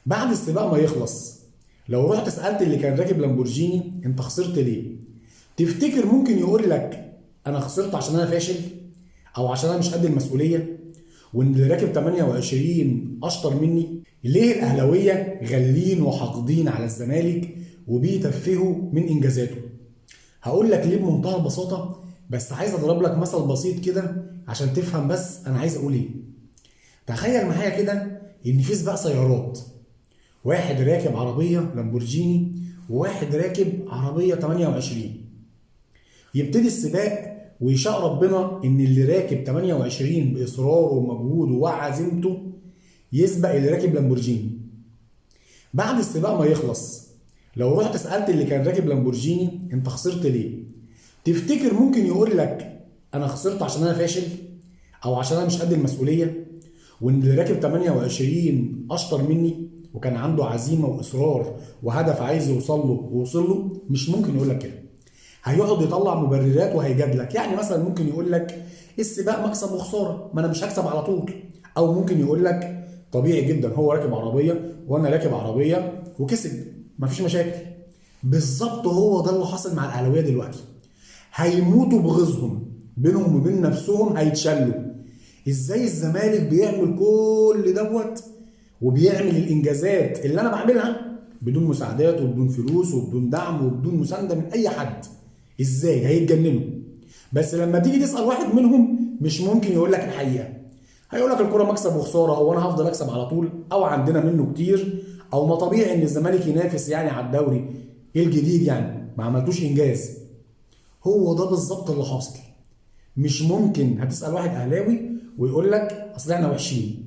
بعد السباق ما يخلص، لو رحت سألت اللي كان راكب لامبورجيني انت خسرت ليه؟ تفتكر ممكن يقول لك انا خسرت عشان انا فاشل؟ او عشان انا مش قد المسؤولية؟ وان اللي راكب 28 اشطر مني؟ ليه الاهلاوية غالين وحاقدين على الزمالك وبيتفهوا من انجازاته؟ هقول لك ليه بمنتهى البساطة، بس عايز اضرب لك مثل بسيط كده عشان تفهم بس انا عايز اقول ايه. تخيل معايا كده ان في سباق سيارات، واحد راكب عربية لامبورجيني وواحد راكب عربية 28. يبتدي السباق ويشاء ربنا ان اللي راكب 28 باصراره ومجهوده وعزيمته يسبق اللي راكب لامبورجيني. بعد السباق ما يخلص، لو رحت سألت اللي كان راكب لامبورجيني انت خسرت ليه؟ تفتكر ممكن يقول لك انا خسرت عشان انا فاشل؟ او عشان انا مش قد المسؤولية؟ وان اللي راكب 28 اشطر مني وكان عنده عزيمه واصرار وهدف عايز يوصل له ووصل له؟ مش ممكن يقول لك كده. هيقعد يطلع مبررات وهيجادلك، يعني مثلا ممكن يقول لك السباق مكسب وخساره، ما انا مش هكسب على طول. او ممكن يقول لك طبيعي جدا هو راكب عربيه وانا راكب عربيه وكسب، مفيش مشاكل. بالظبط هو ده اللي حاصل مع الاهلاويه دلوقتي. هيموتوا بغيظهم، بينهم وبين نفسهم هيتشلوا. ازاي الزمالك بيعمل كل دوت وبيعمل الانجازات اللي انا بعملها بدون مساعدات وبدون فلوس وبدون دعم وبدون مسانده من اي حد؟ ازاي؟ هيتجننوا. بس لما تيجي تسال واحد منهم مش ممكن يقول لك الحقيقه. هيقول لك الكوره مكسب وخساره، هو انا هفضل اكسب على طول؟ او عندنا منه كتير، او ما طبيعي ان الزمالك ينافس يعني على الدوري. ايه الجديد يعني؟ ما عملتوش انجاز. هو ده بالظبط اللي حاصل. مش ممكن هتسال واحد اهلاوي ويقول لك اصل احنا وحشين،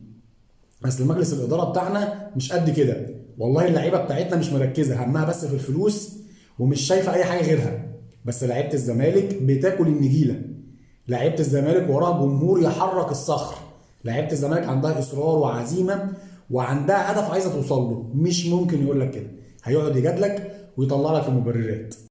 اصل مجلس الاداره بتاعنا مش قد كده، والله اللعيبه بتاعتنا مش مركزه، همها بس في الفلوس ومش شايفه اي حاجه غيرها. بس لعيبه الزمالك بتاكل النجيله. لعيبه الزمالك وراها جمهور يحرك الصخر. لعيبه الزمالك عندها اصرار وعزيمه وعندها هدف عايزه توصل له. مش ممكن يقول لك كده. هيقعد يجادلك ويطلع لك في مبررات.